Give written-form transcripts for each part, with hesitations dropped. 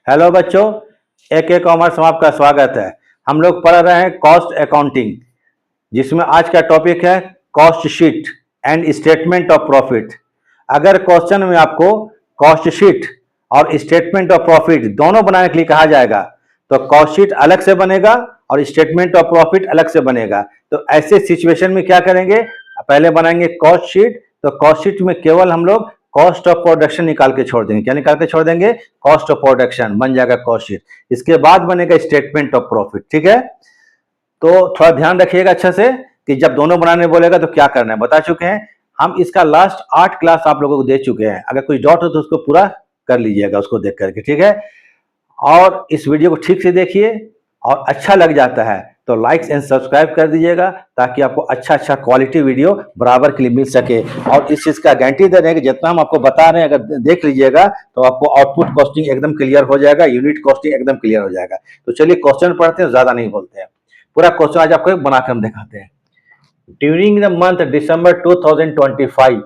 Hello बच्चों, एक commerce में आपका स्वागत है। हम लोग पढ़ रहे हैं कॉस्ट अकाउंटिंग, जिसमें आज का टॉपिक है cost sheet and statement of profit. अगर क्वेश्चन में आपको कॉस्ट शीट और स्टेटमेंट ऑफ प्रॉफिट दोनों बनाने के लिए कहा जाएगा तो कॉस्ट शीट अलग से बनेगा और स्टेटमेंट ऑफ प्रॉफिट अलग से बनेगा। तो ऐसे सिचुएशन में क्या करेंगे, पहले बनाएंगे कॉस्ट शीट। तो कॉस्ट शीट में केवल हम लोग कॉस्ट ऑफ प्रोडक्शन निकाल के छोड़ देंगे। क्या निकाल के छोड़ देंगे? कॉस्ट ऑफ प्रोडक्शन बन जाएगा कॉस्ट शीट। इसके बाद बनेगा स्टेटमेंट ऑफ प्रॉफिट। ठीक है, तो थोड़ा ध्यान रखिएगा अच्छा से कि जब दोनों बनाने बोलेगा तो क्या करना है, बता चुके हैं हम। इसका लास्ट 8 क्लास आप लोगों को दे चुके हैं। अगर कोई डाउट हो तो उसको पूरा कर लीजिएगा उसको देख करके, ठीक है। और इस वीडियो को ठीक से देखिए और अच्छा लग जाता है तो लाइक एंड सब्सक्राइब कर दीजिएगा ताकि आपको अच्छा क्वालिटी वीडियो बराबर के लिए मिल सके। और इस चीज का गारंटी दे रहे हैं कि जितना हम आपको बता रहे हैं अगर देख लीजिएगा तो आपको आउटपुट कॉस्टिंग एकदम क्लियर हो जाएगा, यूनिट कॉस्टिंग एकदम क्लियर हो जाएगा। तो चलिए क्वेश्चन पढ़ते हैं, ज्यादा नहीं बोलते हैं। पूरा क्वेश्चन आज आपको बनाकर हम दिखाते हैं। During the month December 2025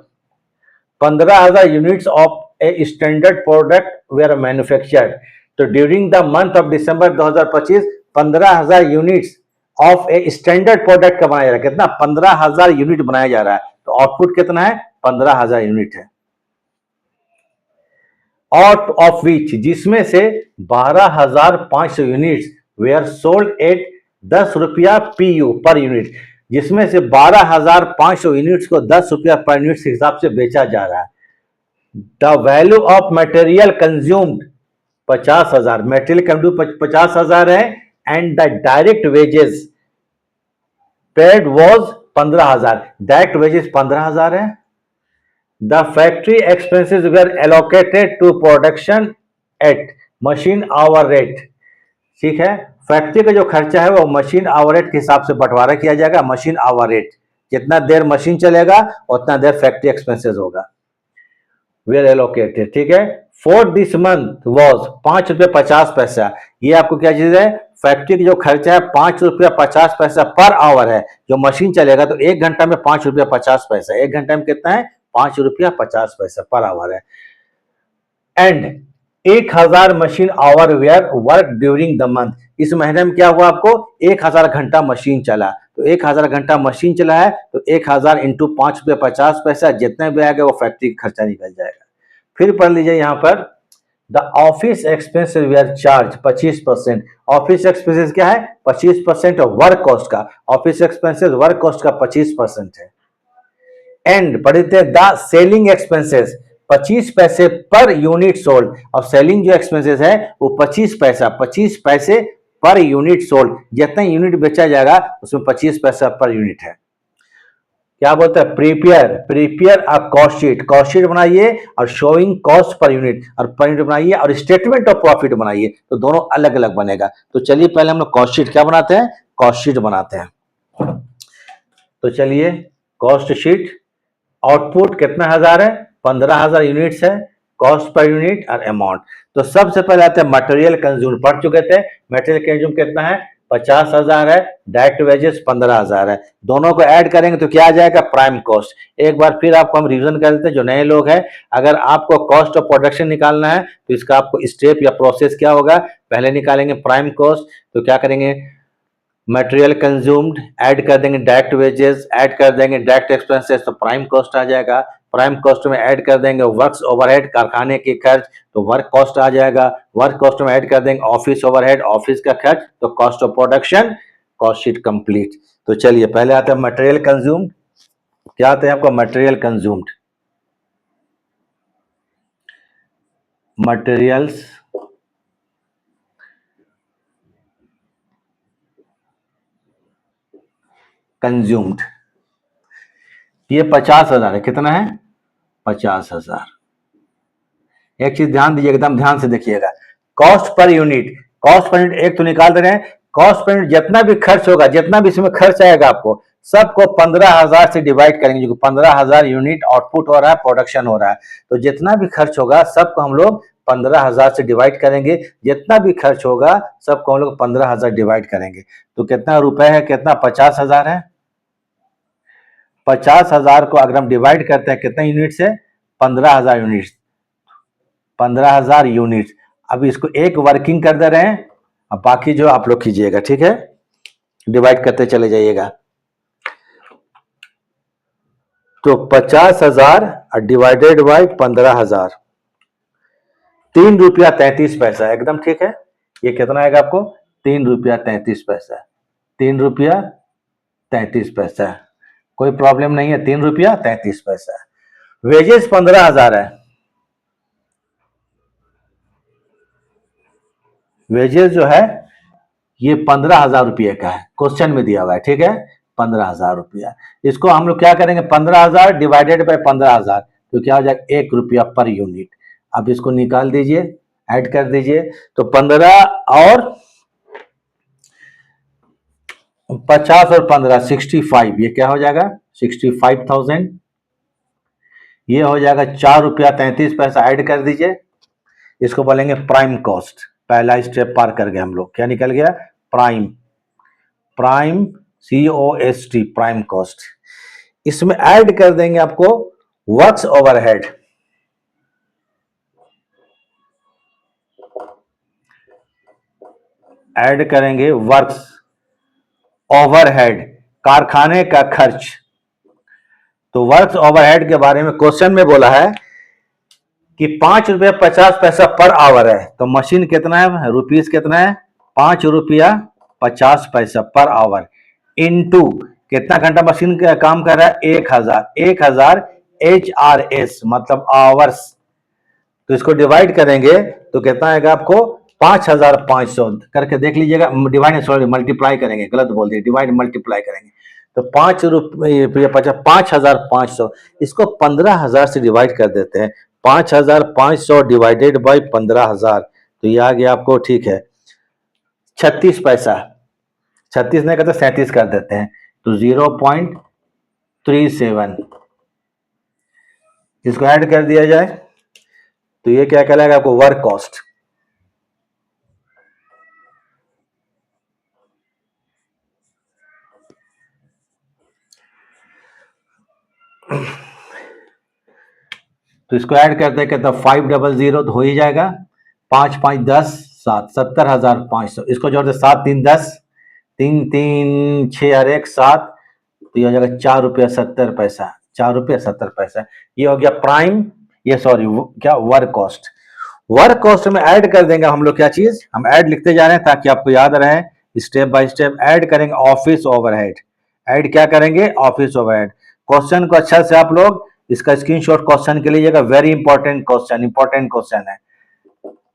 15,000 units of a standard product were manufactured. तो during the month of December 2025 15,000 units of a standard product का बनाया जा रहा है। कितना? 15,000 यूनिट बनाया जा रहा है। तो आउटपुट कितना है? 15,000 यूनिट है। आउट ऑफ विच, जिसमें से 12,500 यूनिट्स वेयर सोल्ड एट 10 रुपया PU पर यूनिट, जिसमें से 12,500 यूनिट्स को 10 रुपया पर यूनिट के हिसाब से बेचा जा रहा है। The value of material consumed 50,000, material consume 50,000 है। And the direct wages paid was 15,000, direct wages 15,000 है। The factory expenses were allocated to production at machine hour rate. ठीक है, फैक्ट्री का जो खर्चा है वो मशीन आवर रेट के हिसाब से बंटवारा किया जाएगा। मशीन आवर रेट, जितना देर मशीन चलेगा उतना देर फैक्ट्री एक्सपेंसेस होगा, वेर एलोकेटेड। ठीक है, फॉर दिस मंथ वॉज 5 रुपये 50 पैसा। ये आपको क्या चीज है? फैक्ट्री की जो खर्चा है 5 रुपया 50 पैसा पर आवर है। जो मशीन चलेगा तो 1 घंटा में 5 रुपया 50 पैसा, 1 घंटा में कितना है? 5 रुपया 50 पैसा पर आवर है। And 1,000 machine hour were work during the month. इस महीने में क्या हुआ? आपको 1,000 घंटा मशीन चला। तो 1,000 घंटा मशीन चला है तो 1,000 इंटू 5 रुपये 50 पैसा, जितने भी आएगा वो फैक्ट्री का खर्चा निकल जाएगा। फिर पढ़ लीजिए यहाँ पर, the office expenses were charge 25%। Office expenses क्या है? 25% ऑफ वर्क कॉस्ट का। ऑफिस एक्सपेंसेस वर्क कॉस्ट का 25% है। एंड पढ़ते हैं द सेलिंग एक्सपेंसेस 25 पैसे पर यूनिट सोल्ड। और सेलिंग जो एक्सपेंसेस है वो 25 पैसे पर यूनिट सोल्ड। जितना यूनिट बेचा जाएगा उसमें 25 पैसा पर यूनिट है। क्या बोलते हैं? Prepare a cost sheet. Cost sheet बनाइए और शोइंग कॉस्ट पर यूनिट, और पर यूनिट बनाइए और स्टेटमेंट ऑफ प्रॉफिट बनाइए। तो दोनों अलग अलग बनेगा। तो चलिए पहले हम लोग कॉस्ट शीट क्या बनाते हैं? कॉस्ट शीट बनाते हैं। तो चलिए कॉस्ट शीट, आउटपुट कितना हजार है? 15,000 यूनिट्स है। कॉस्ट पर यूनिट और अमाउंट। तो सबसे पहले आते हैं मटेरियल कंज्यूम, पढ़ चुके थे। मटेरियल कंज्यूम कितना है? 50,000 है। डायरेक्ट वेजेस 15,000 है। दोनों को ऐड करेंगे तो क्या आ जाएगा? Prime cost. एक बार फिर आपको हम रिवीजन कर देते हैं जो नए लोग हैं। अगर आपको कॉस्ट ऑफ प्रोडक्शन निकालना है तो इसका आपको स्टेप या प्रोसेस क्या होगा? पहले निकालेंगे प्राइम कॉस्ट। तो क्या करेंगे? मटेरियल कंज्यूम्ड ऐड कर देंगे, डायरेक्ट वेजेस ऐड कर देंगे, डायरेक्ट एक्सपेंसेस, तो प्राइम कॉस्ट आ जाएगा। प्राइम कॉस्ट में ऐड कर देंगे वर्क्स ओवरहेड, कारखाने के खर्च, तो वर्क कॉस्ट आ जाएगा। वर्क कॉस्ट में ऐड कर देंगे ऑफिस ओवरहेड, ऑफिस का खर्च, तो cost of production. Cost sheet complete. तो चलिए पहले आता है मटेरियल कंज्यूम्ड। क्या आता है आपका? Material consumed, materials consumed. ये 50,000 है। कितना है? 50,000। एक चीज ध्यान दीजिए, एकदम ध्यान से देखिएगा। Cost per unit, cost per unit एक तो निकाल दे रहे हैं। कॉस्ट पर यूनिट जितना भी खर्च होगा, जितना भी इसमें खर्च आएगा आपको, सबको 15,000 से डिवाइड करेंगे। जो 15,000 यूनिट आउटपुट हो रहा है, प्रोडक्शन हो रहा है, तो जितना भी खर्च होगा सबको हम लोग 15,000 से डिवाइड करेंगे। जितना भी खर्च होगा सबको हम लोग 15,000 डिवाइड करेंगे। तो कितना रुपए है? कितना? 50,000 है। 50,000 को अगर हम डिवाइड करते हैं कितने यूनिट से? 15,000 यूनिट। 15,000 यूनिट। अभी इसको एक वर्किंग कर दे रहे हैं, अब बाकी जो आप लोग कीजिएगा, ठीक है, डिवाइड करते चले जाइएगा। तो 50,000 डिवाइडेड बाई 15,000, 3 रुपया 33 पैसा, एकदम ठीक है। ये कितना आएगा आपको? 3 रुपया 33 पैसा, 3 रुपया 33 पैसा, कोई प्रॉब्लम नहीं है, 3 रुपया 33 पैसा। वेजेस 15,000 है, वेजेस जो है ये 15,000 रुपये का है, क्वेश्चन में दिया हुआ है, ठीक है, 15,000 रुपया। इसको हम लोग क्या करेंगे, 15,000 डिवाइडेड बाय 15,000, तो क्या हो जाएगा, 1 रुपया पर यूनिट। अब इसको निकाल दीजिए, ऐड कर दीजिए, तो 15 और 50 और 15 65, ये क्या हो जाएगा, 65,000। ये हो जाएगा 4 रुपया 33 पैसा, ऐड कर दीजिए, इसको बोलेंगे प्राइम कॉस्ट। पहला स्टेप पार कर गए हम लोग, क्या निकल गया, prime, prime COST, prime cost. इसमें ऐड कर देंगे आपको वर्क्स ओवरहेड, ऐड करेंगे वर्क्स ओवरहेड, कारखाने का खर्च। तो वर्क्स ओवरहेड के बारे में क्वेश्चन में बोला है कि 5 रुपया 50 पैसा पर आवर है, तो मशीन कितना है, रुपीस कितना है, 5 रुपया 50 पैसा पर आवर, इनटू कितना घंटा मशीन का काम कर रहा है, 1000 HRS मतलब आवर्स। तो इसको डिवाइड करेंगे तो कितना आएगा आपको, 5,500 करके देख लीजिएगा, डिवाइड सॉरी मल्टीप्लाई करेंगे, गलत बोल दिए, डिवाइड मल्टीप्लाई करेंगे, तो 5,500, इसको 15,000 से डिवाइड कर देते हैं, 5,500 डिवाइडेड बाई 15,000, तो ये आ गया आपको, ठीक है, 36 पैसा, 36 नहीं करते 37 कर देते हैं, तो 0.37, इसको ऐड कर दिया जाए तो ये क्या कहलाएगा आपको, वर्क कॉस्ट। तो इसको ऐड करते हैं तो 500 तो हो ही जाएगा, 5 5 10 7, 70,500, इसको जोड़ते 7 3 10, 3 3 6 और 1 7, तो ये हो जाएगा 4 रुपया 70 पैसा, 4 रुपया 70 पैसा। ये हो गया प्राइम, ये सॉरी क्या, वर्क कॉस्ट। वर्क कॉस्ट में ऐड कर देंगे हम लोग क्या चीज, हम ऐड लिखते जा रहे हैं ताकि आपको याद रहे, स्टेप बाय स्टेप ऐड करेंगे ऑफिस ओवरहेड, ऐड क्या करेंगे, ऑफिस ओवरहेड। क्वेश्चन को अच्छा से आप लोग इसका स्क्रीनशॉट क्वेश्चन के लिए, वेरी इंपॉर्टेंट क्वेश्चन है।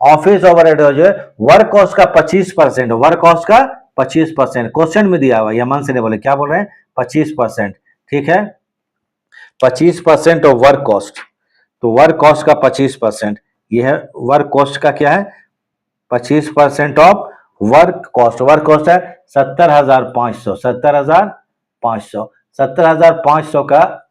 ऑफिस ओवरहेड हो जो वर्क कॉस्ट का 25%, वर्क कॉस्ट का 25%, क्वेश्चन में दिया हुआ, यमन से नहीं बोले, क्या बोल रहे हैं, 25%, ठीक है, 25% ऑफ वर्क कॉस्ट, तो वर्क कॉस्ट का 25%, यह है वर्क कॉस्ट का क्या है, 25% of work cost. Work cost है 70,500, 70,500, 70,500 का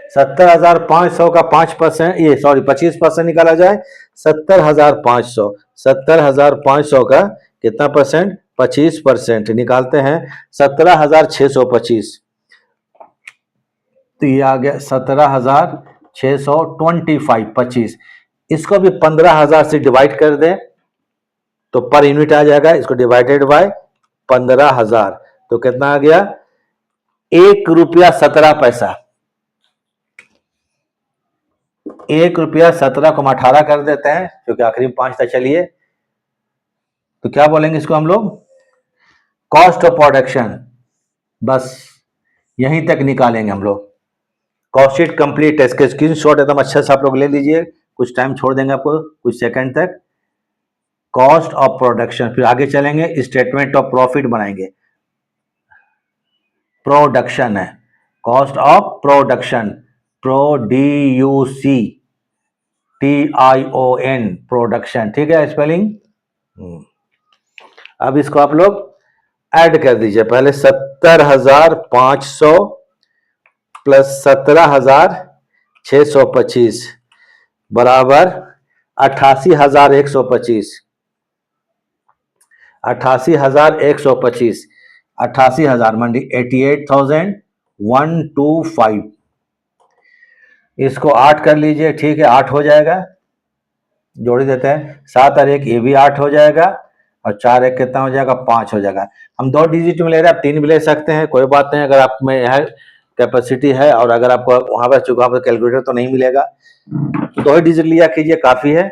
70,500 का 5%, ये सॉरी 25% निकाला जाए, 70,500, 70,500 का कितना परसेंट, 25% निकालते हैं, 17,625, तो ये आ गया 17,625, 25, इसको भी 15,000 से डिवाइड कर दें तो पर यूनिट आ जाएगा, इसको डिवाइडेड बाय 15,000, तो कितना आ गया, 1 रुपया 17 पैसा, 1 रुपया 17 को हम 18 कर देते हैं क्योंकि आखिरी में 5 था। चलिए तो क्या बोलेंगे इसको हम लोग, कॉस्ट ऑफ प्रोडक्शन, बस यहीं तक निकालेंगे हम लोग। कॉस्ट शीट कंप्लीट है, इसके स्क्रीनशॉट एकदम अच्छा से आप लोग ले लीजिए, कुछ टाइम छोड़ देंगे आपको, कुछ सेकंड तक। कॉस्ट ऑफ प्रोडक्शन, फिर आगे चलेंगे स्टेटमेंट ऑफ प्रॉफिट बनाएंगे, प्रोडक्शन है, cost of production, PRODUCTION, production, ठीक है स्पेलिंग। अब इसको आप लोग ऐड कर दीजिए, पहले 70,500 प्लस 17,625 बराबर 88,125, 88,125, 88,000 मंडी 88,125, इसको 8 कर लीजिए, ठीक है, 8 हो जाएगा, जोड़ी देते हैं, 7 और 1 ये भी 8 हो जाएगा, और 4 1 कितना हो जाएगा, 5 हो जाएगा। हम 2 डिजिट में ले रहे हैं, आप 3 भी ले सकते हैं, कोई बात नहीं। अगर आप में है कैपेसिटी है, और अगर आपको वहां पर चूंकि वहां पर कैलकुलेटर तो नहीं मिलेगा, तो 2 ही डिजिट लिया कीजिए, काफी है।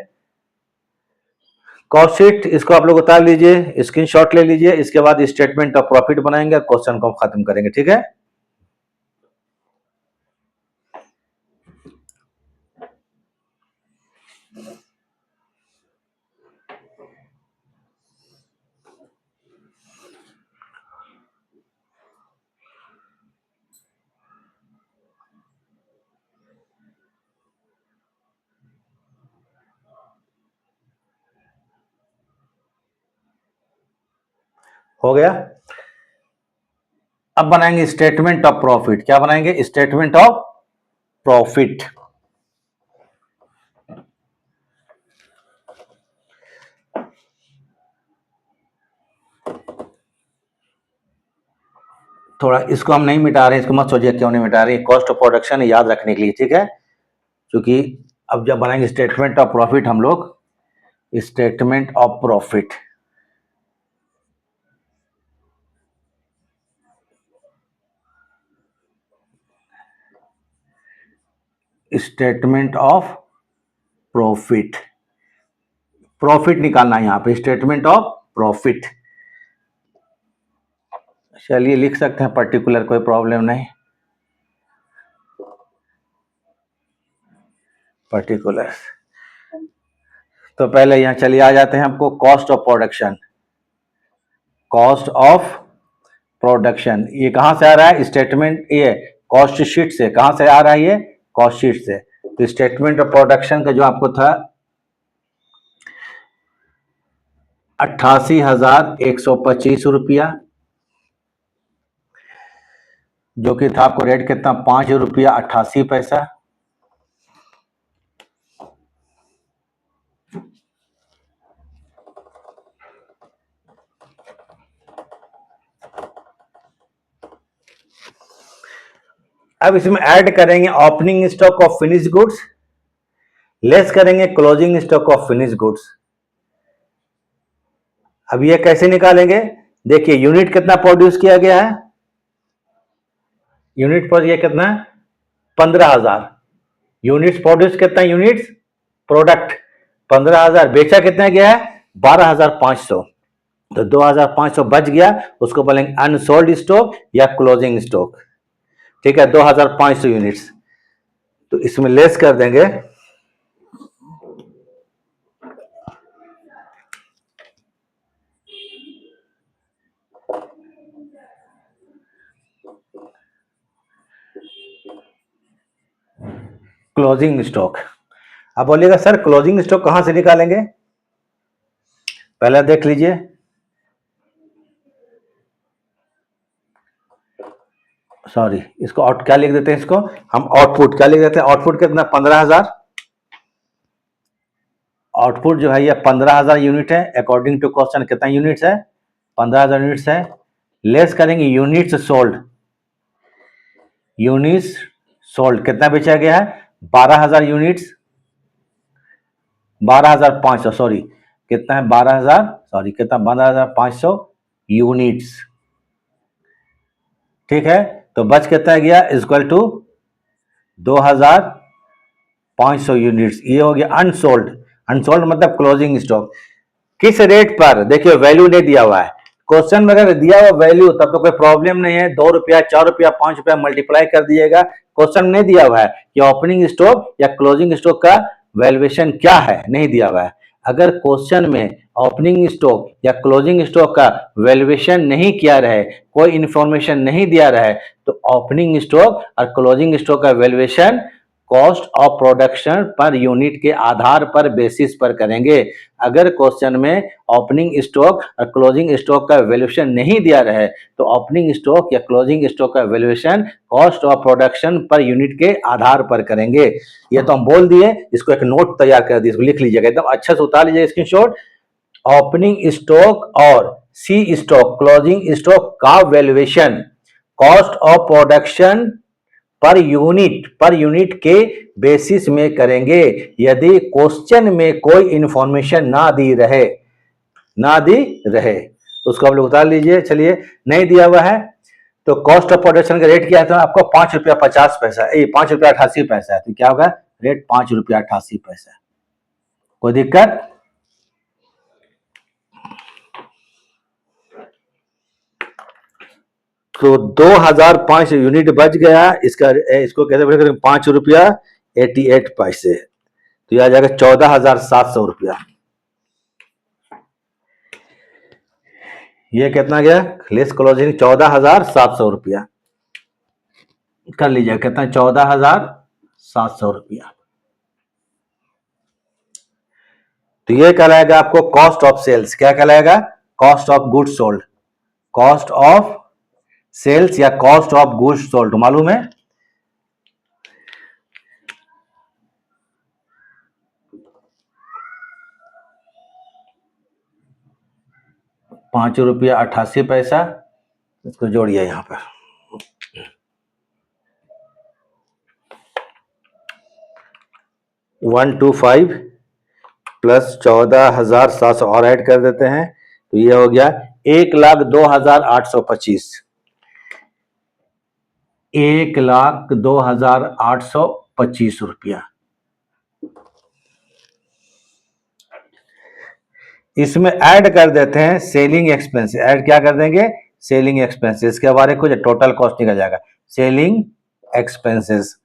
कॉस्ट शीट इसको आप लोग उतार लीजिए, स्क्रीनशॉट ले लीजिए, इसके बाद स्टेटमेंट ऑफ प्रॉफिट बनाएंगे और क्वेश्चन को खत्म करेंगे, ठीक है। हो गया। अब बनाएंगे स्टेटमेंट ऑफ प्रॉफिट। क्या बनाएंगे? Statement of profit. थोड़ा इसको हम नहीं मिटा रहे, इसको मत सोचिए क्यों नहीं मिटा रहे, कॉस्ट ऑफ प्रोडक्शन याद रखने के लिए, ठीक है। क्योंकि अब जब बनाएंगे स्टेटमेंट ऑफ प्रॉफिट हम लोग, statement of profit, statement of profit, profit निकालना है यहां पे, स्टेटमेंट ऑफ प्रॉफिट। चलिए लिख सकते हैं पर्टिकुलर, कोई प्रॉब्लम नहीं, पर्टिकुलर। तो पहले यहां चलिए आ जाते हैं हमको cost of production. Cost of production ये कहां से आ रहा है? स्टेटमेंट, ये कॉस्ट शीट से। कहां से आ रहा है? ये कॉस्ट शीट से। तो स्टेटमेंट ऑफ प्रोडक्शन का जो आपको था 88,125 रुपया, जो कि था आपको रेट कितना, 5 रुपया 88 पैसा। अब इसमें ऐड करेंगे opening stock of finish goods, less करेंगे closing stock of finish goods. अब ये कैसे निकालेंगे? देखिए यूनिट कितना प्रोड्यूस किया गया है, यूनिट पर ये कितना है, 15,000 यूनिट्स प्रोड्यूस, कितना यूनिट्स प्रोडक्ट 15,000, बेचा कितना गया है 12,500, तो 2,500 बच गया, उसको बोलेंगे अनसोल्ड स्टॉक या क्लोजिंग स्टॉक, ठीक है। 2,500 यूनिट्स, तो इसमें लेस कर देंगे क्लोजिंग स्टॉक। अब बोलिएगा सर क्लोजिंग स्टॉक कहां से निकालेंगे? पहले देख लीजिए, सॉरी इसको आउट क्या लिख देते हैं, इसको हम आउटपुट क्या लिख देते हैं, आउटपुट कितना 15,000, आउटपुट जो है ये 15,000 यूनिट है। अकॉर्डिंग टू क्वेश्चन कितना यूनिट्स है? 15,000 यूनिट्स है। लेस करेंगे यूनिट्स सोल्ड, यूनिट्स सोल्ड कितना बेचा गया है 12,000 यूनिट्स, 12,500 सॉरी, कितना है 12,000, सॉरी कितना 12,500 यूनिट्स, ठीक है। तो बच कितना गया इक्वल टू 2,500 यूनिट्स, ये हो गया अनसोल्ड। अनसोल्ड मतलब क्लोजिंग स्टॉक। किस रेट पर? देखिए वैल्यू नहीं दिया हुआ है क्वेश्चन में, अगर दिया हुआ वैल्यू तब तो कोई प्रॉब्लम नहीं है, 2 रुपया 4 रुपया 5 रुपया मल्टीप्लाई कर दिएगा। क्वेश्चन नहीं दिया हुआ है कि ओपनिंग स्टॉक या क्लोजिंग स्टॉक का वैल्यूएशन क्या है, नहीं दिया हुआ है। अगर क्वेश्चन में ओपनिंग स्टॉक या क्लोजिंग स्टॉक का वैल्यूएशन नहीं किया रहे, कोई इंफॉर्मेशन नहीं दिया रहे, तो ओपनिंग स्टॉक और क्लोजिंग स्टॉक का valuation cost of production per unit के आधार पर बेसिस पर करेंगे। अगर क्वेश्चन में ओपनिंग स्टॉक और क्लोजिंग स्टॉक का वैल्यूएशन नहीं दिया रहे, तो ओपनिंग स्टॉक या क्लोजिंग स्टॉक का valuation cost of production per unit के आधार पर करेंगे। ये तो हम बोल दिए, इसको एक नोट तैयार कर दिए, इसको लिख लीजिएगा, एकदम अच्छा से उतार लीजिएगा स्क्रीनशॉट। ओपनिंग स्टॉक और सी स्टॉक क्लोजिंग स्टॉक का valuation cost of production per unit के बेसिस में करेंगे यदि क्वेश्चन में कोई इंफॉर्मेशन ना दी रहे उसको आप लोग उतार लीजिए। चलिए, नहीं दिया हुआ है तो कॉस्ट ऑफ प्रोडक्शन का रेट क्या है, तो आपको 5 रुपया 50 पैसा, 5 रुपया 88 पैसा है, तो क्या होगा रेट 5 रुपया 88 पैसा। कोई दिक्कत? तो 2500 यूनिट बच गया, इसको कैसे बोलेंगे, 5 रुपया 88 पैसे, तो यह आ जाएगा 14,700 रुपया। ये कितना गया लेस क्लोजिंग 14,700 रुपया कर लीजिए, कितना 14,700 रुपया। तो ये कहलाएगा आपको कॉस्ट ऑफ सेल्स। क्या कहलाएगा? Cost of goods sold. Cost of sales या कॉस्ट ऑफ गुड्स सोल्ड, मालूम है? ₹5.88, इसको जोड़िए यहां पर। $125 प्लस 14,700 और ऐड कर देते हैं, तो ये हो गया 1,02,825। 1,02,825 रुपया। इसमें ऐड कर देते हैं सेलिंग एक्सपेंसेस। ऐड क्या कर देंगे? सेलिंग एक्सपेंसेस के बारे में कुछ टोटल कॉस्ट निकल जाएगा। Selling expenses.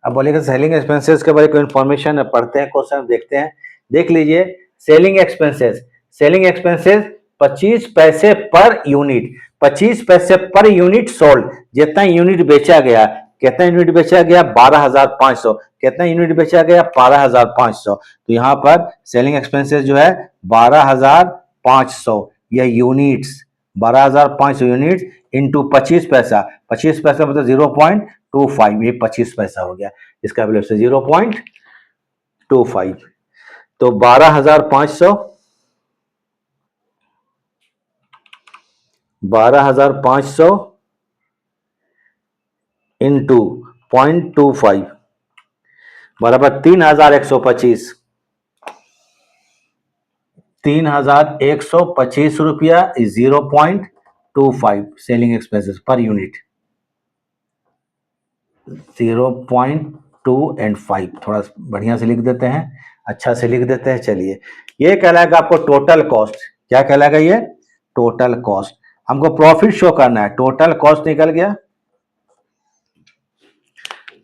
अब बोलेगा सेलिंग एक्सपेंसेस के बारे में कोई इंफॉर्मेशन पढ़ते हैं, क्वेश्चन देखते हैं, देख लीजिए। सेलिंग एक्सपेंसेस 25 पैसे पर यूनिट, 25 पैसे पर यूनिट सोल्ड। जितना यूनिट बेचा गया, कितना यूनिट बेचा गया? 12,500। कितना यूनिट बेचा गया? 12,500। तो यहां पर सेलिंग एक्सपेंसेस जो है 12,500, यह यूनिट्स 12,500 यूनिट्स इंटू 25 पैसा। 25 पैसा मतलब 0.25, ये 25 पैसा हो गया, इसका वैल्यू से 0.25। तो 12,500 इंटू 0.25 बराबर 3,125। 3,125 रुपया 0.25 selling expenses per unit. 0.2 and 5 थोड़ा बढ़िया से लिख देते हैं, अच्छा से लिख देते हैं। चलिए, ये कहलाएगा आपको टोटल कॉस्ट। क्या कहलाएगा ये? Total cost. हमको प्रॉफिट शो करना है, टोटल कॉस्ट निकल गया,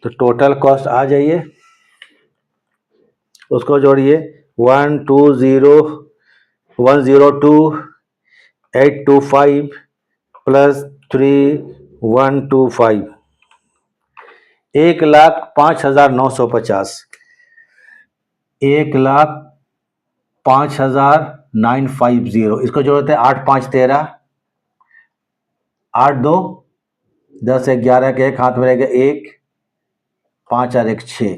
तो टोटल कॉस्ट आ जाइए, उसको जोड़िए 102,825 प्लस 3,125, 1,05,950, 1,05,950। इसको जोड़ते हैं 8 5 13, 8 2 10 11 के एक हाथ में रहेगा 1, 5 और 1 6,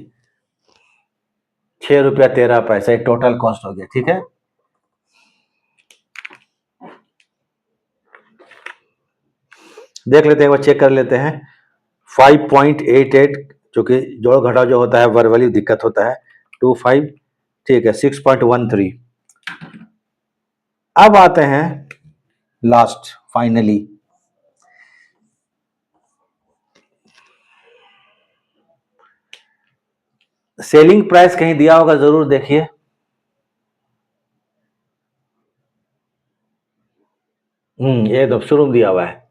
6 रुपया 13 पैसा टोटल कॉस्ट हो गया। ठीक है, देख लेते हैं, वो चेक कर लेते हैं। 5.88, जो कि जोड़ घटाव जो होता है वर्बली दिक्कत होता है, 25, ठीक है, 6.13। अब आते हैं लास्ट फाइनली, सेलिंग प्राइस कहीं दिया होगा, जरूर देखिए। ये तो शुरू में दिया हुआ है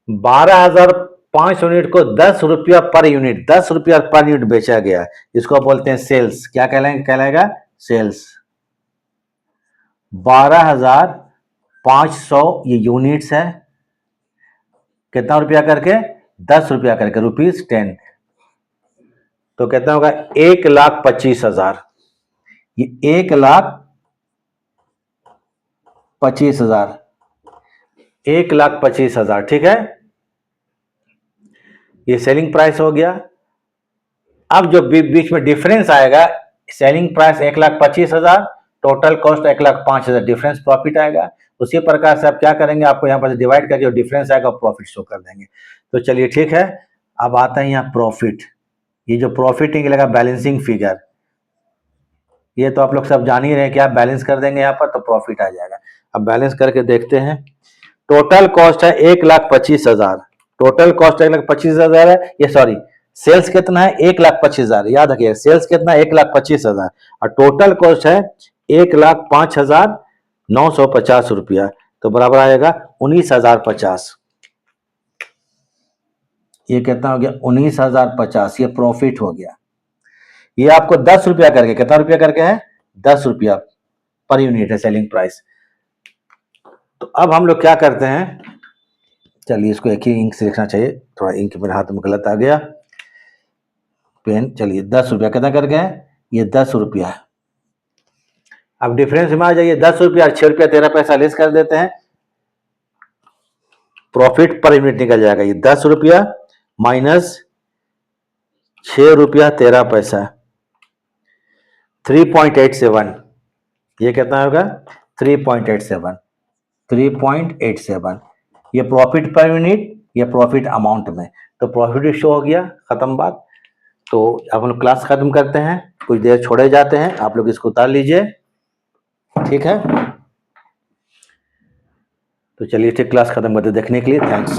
12,500 यूनिट को 10 रुपया पर यूनिट, 10 रुपया पर यूनिट बेचा गया, इसको बोलते हैं सेल्स। क्या कहलाएगा? सेल्स। 12,500 ये यूनिट्स है, कितना रुपया करके? 10 रुपया करके, ₹10। तो कितना होगा? 1,25,000। ये 1,25,000, 1,25,000, ठीक है, ये सेलिंग प्राइस हो गया। अब जो बीच में डिफरेंस आएगा, selling price 1,25,000, total cost 1,05,000, difference profit आएगा। उसी प्रकार से आप क्या करेंगे, आपको यहाँ पर डिवाइड करके जो डिफरेंस आएगा प्रॉफिट शो कर देंगे। तो चलिए ठीक है, अब आता है यहाँ प्रॉफिट। ये जो प्रॉफिट निकलेगा बैलेंसिंग फिगर, ये तो आप लोग सब जान ही रहे हैं कि आप बैलेंस कर देंगे यहाँ पर तो प्रॉफिट आ जाएगा। अब बैलेंस करके देखते हैं। टोटल कॉस्ट है 1,25,000, टोटल कॉस्ट 1,25,000 है। ये सॉरी, सेल्स कितना है 1,25,000, याद रखिए सेल्स कितना है 1,25,000 और टोटल कॉस्ट है 1,05,950 रुपया, तो बराबर आएगा 19,050। ये कितना हो गया 19,050, ये प्रॉफिट हो गया। ये आपको 10 रुपया करके, कितना रुपया करके है 10 रुपया पर यूनिट है सेलिंग प्राइस। तो अब हम लोग क्या करते हैं, चलिए इसको एक ही इंक से लिखना चाहिए, थोड़ा इंक मेरे हाथ में गलत आ गया, पेन। चलिए 10 रुपया कितना करके है, ये 10 रुपया है। अब डिफरेंस में आ जाइए, 10 रुपया 6 रुपया 13 पैसा लेस कर देते हैं, प्रॉफिट पर यूनिट निकल जाएगा। ये 10 रुपया माइनस 6 रुपया 13 पैसा, 3.87, ये कितना होगा 3.87, 3.87। ये प्रॉफिट पर यूनिट, ये प्रॉफिट अमाउंट में, तो प्रॉफिट शो हो गया, खत्म बात। तो अब हम लोग क्लास खत्म करते हैं, कुछ देर छोड़े जाते हैं, आप लोग इसको उतार लीजिए, ठीक है। तो चलिए ठीक, क्लास खत्म करते, देखने के लिए थैंक्स।